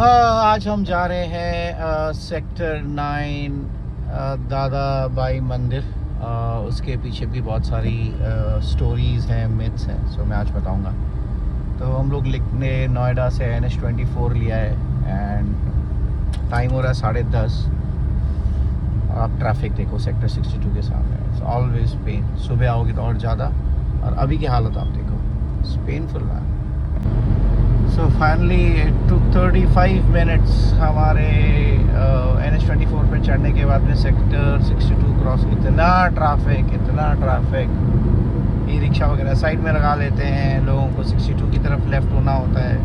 आज हम जा रहे हैं सेक्टर 9 दादा बाई मंदिर। उसके पीछे भी बहुत सारी स्टोरीज़ हैं, मिथ्स हैं, सो मैं आज बताऊंगा। तो हम लोग लिखने नोएडा से NH24 लिया है एंड टाइम हो रहा है 10:30। आप ट्रैफिक देखो सेक्टर 62 के सामने, इट्स ऑलवेज पेन। सुबह आओगे तो और ज़्यादा, और अभी की हालत आप देखो, it's painful man. So finally it took 35 minutes हमारे NH24 पे चढ़ने के बाद में सेक्टर 62 क्रॉस। इतना ट्रैफिक, ई रिक्शा वगैरह साइड में लगा लेते हैं, लोगों को 62 की तरफ लेफ़्ट होना होता है।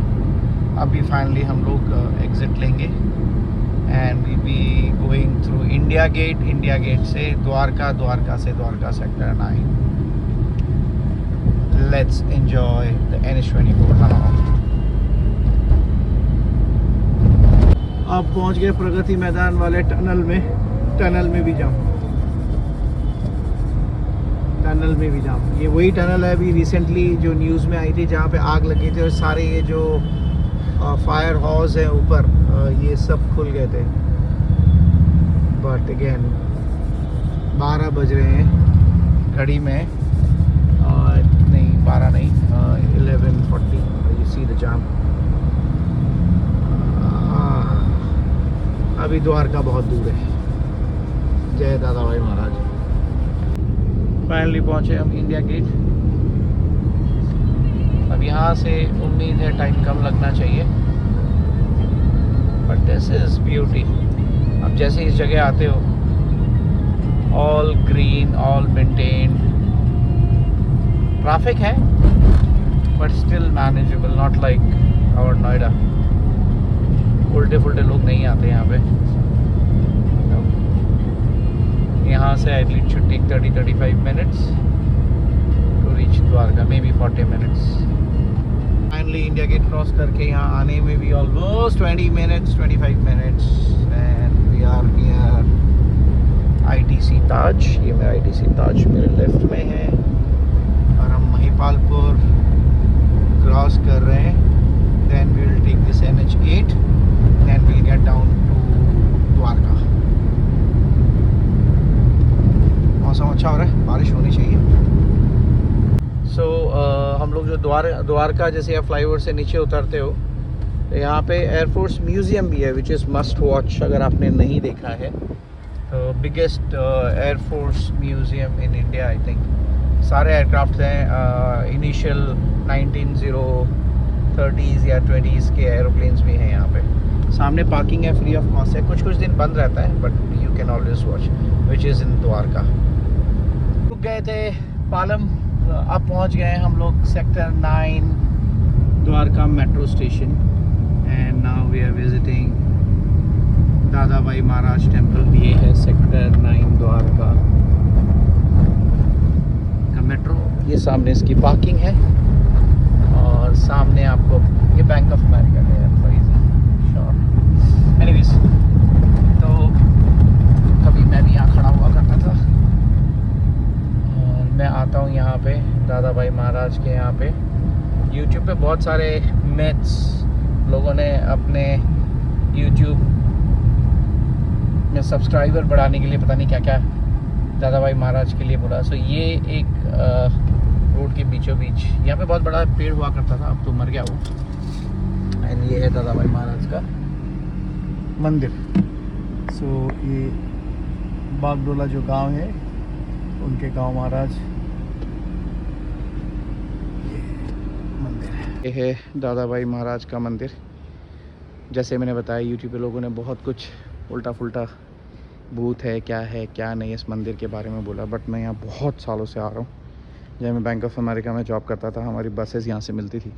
अभी फाइनली हम लोग एग्ज़िट लेंगे and we be going through India Gate से द्वारका से Dwarka sector 9। Let's enjoy the NH24 now. आप पहुंच गए प्रगति मैदान वाले टनल में भी जाम। ये वही टनल है अभी रिसेंटली जो न्यूज़ में आई थी, जहाँ पे आग लगी थी और सारे ये जो फायर हाउस है ऊपर, ये सब खुल गए थे। बट अगेन 12 बज रहे हैं घड़ी में, नहीं 12 नहीं, 11:40। यू सी द जाम। अभी द्वारका बहुत दूर है। जय दादा भाई महाराज। फाइनली पहुंचे हम इंडिया गेट। अब यहाँ से उम्मीद है टाइम कम लगना चाहिए, बट दिस इज ब्यूटी। अब जैसे इस जगह आते हो, all green, all maintained. Traffic है but still manageable, not like our Noida. उल्टे फुल्टे लोग नहीं आते यहाँ पे। यहाँ से I think should take 30-35 minutes to reach Dwarka, may be 40 minutes. Finally India Gate cross करके यहाँ आने में भी almost 25 minutes and we are near ITC Taj. ये मेरा ITC ताज मेरे लेफ्ट में है और हम महिपालपुर क्रॉस कर रहे हैं। Then we will take this NH8 and we'll get down to Dwarka. मौसम अच्छा हो रहा है, बारिश होनी चाहिए। सो हम लोग जो द्वारका जैसे आप फ्लाईओवर से नीचे उतरते हो, तो यहाँ पे एयरफोर्स म्यूज़ियम भी है, विच इज़ मस्ट वॉच अगर आपने नहीं देखा है। तो biggest air force museum in India I think. सारे एयरक्राफ्ट हैं, इनिशियल 1930s या 20s के एरोप्लेन्स भी हैं यहाँ पे। सामने पार्किंग है, फ्री ऑफ कॉस्ट है। कुछ दिन बंद रहता है but you can always watch, which is in Dwarka. रुक गए थे पालम, अब पहुंच गए हम लोग sector 9 Dwarka metro station and now we are visiting Dada Bhai Maharaj temple. ये है सेक्टर 9 द्वारका का मेट्रो। ये सामने इसकी पार्किंग है और सामने आपको ये बैंक ऑफ अमेरिका का है। एनीवेज, तो कभी मैं भी यहाँ खड़ा हुआ करता था और मैं आता हूँ यहाँ पे दादा भाई महाराज के यहाँ पे। YouTube पे बहुत सारे मिथ्स लोगों ने अपने YouTube में सब्सक्राइबर बढ़ाने के लिए पता नहीं क्या क्या दादा भाई महाराज के लिए बोला। सो ये एक रोड के बीचों बीच यहाँ पे बहुत बड़ा पेड़ हुआ करता था, अब तो मर गया वो। एंड ये है दादा भाई महाराज का मंदिर। सो ये बागडोला जो गांव है, उनके गांव महाराज ये मंदिर है। ये है दादा भाई महाराज का मंदिर। जैसे मैंने बताया, यूट्यूब पे लोगों ने बहुत कुछ उल्टा फुल्टा भूत है क्या नहीं इस मंदिर के बारे में बोला, बट मैं यहाँ बहुत सालों से आ रहा हूँ। जब मैं बैंक ऑफ अमेरिका में जॉब करता था, हमारी बसेस यहाँ से मिलती थी।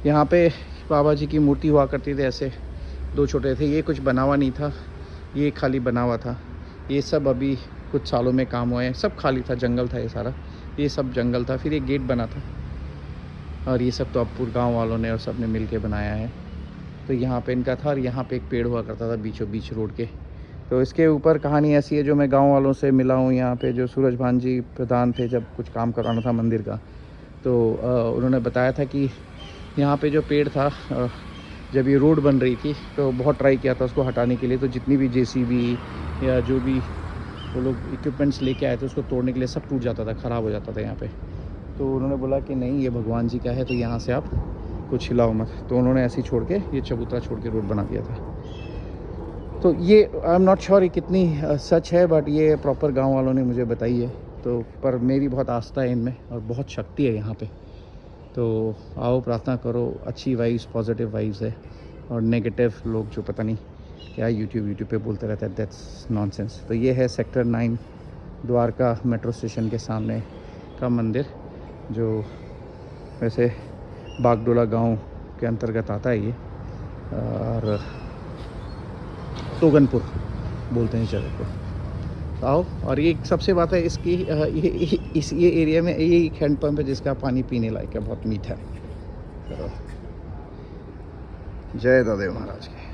यहाँ पे बाबा जी की मूर्ति हुआ करती थी, ऐसे 2 छोटे थे। ये कुछ बना हुआ नहीं था, ये खाली बना हुआ था। ये सब अभी कुछ सालों में काम हुए हैं। सब खाली था, जंगल था ये सारा, ये सब जंगल था। फिर एक गेट बना था और ये सब तो अब पूरे गाँव वालों ने और सब ने मिल के बनाया है। तो यहाँ पे इनका था और यहाँ पे एक पेड़ हुआ करता था बीचों बीच रोड के। तो इसके ऊपर कहानी ऐसी है जो मैं गांव वालों से मिला हूँ। यहाँ पे जो सूरज भान जी प्रधान थे, जब कुछ काम करवाना था मंदिर का, तो उन्होंने बताया था कि यहाँ पे जो पेड़ था जब ये रोड बन रही थी तो बहुत ट्राई किया था उसको हटाने के लिए, तो जितनी भी जेसीबी या जो भी वो लोग इक्विपमेंट्स लेके आए थे उसको तोड़ने के लिए सब टूट जाता था, ख़राब हो जाता था यहाँ पे। तो उन्होंने बोला कि नहीं ये भगवान जी का है तो यहाँ से आप कुछ हिलाओ मत, तो उन्होंने ऐसे ही छोड़ के ये चबूतरा छोड़ के रोड बना दिया था। तो ये आई एम नॉट श्योर ये कितनी सच है, बट ये प्रॉपर गांव वालों ने मुझे बताई है। तो पर मेरी बहुत आस्था है इनमें और बहुत शक्ति है यहाँ पे। तो आओ प्रार्थना करो, अच्छी वाइब्स, पॉजिटिव वाइब्स है, और नेगेटिव लोग जो पता नहीं क्या यूट्यूब पे बोलते रहते हैं, दैट्स नॉनसेंस। तो ये है सेक्टर 9 द्वारका मेट्रो स्टेशन के सामने का मंदिर, जो वैसे बागडोला गांव के अंतर्गत आता है ये, और तोगनपुर बोलते हैं जगह को। आओ, और ये सबसे बात है इसकी, ये एरिया में ये हैंड पंप है जिसका पानी पीने लायक है, बहुत मीठा है। जय दादेव महाराज के।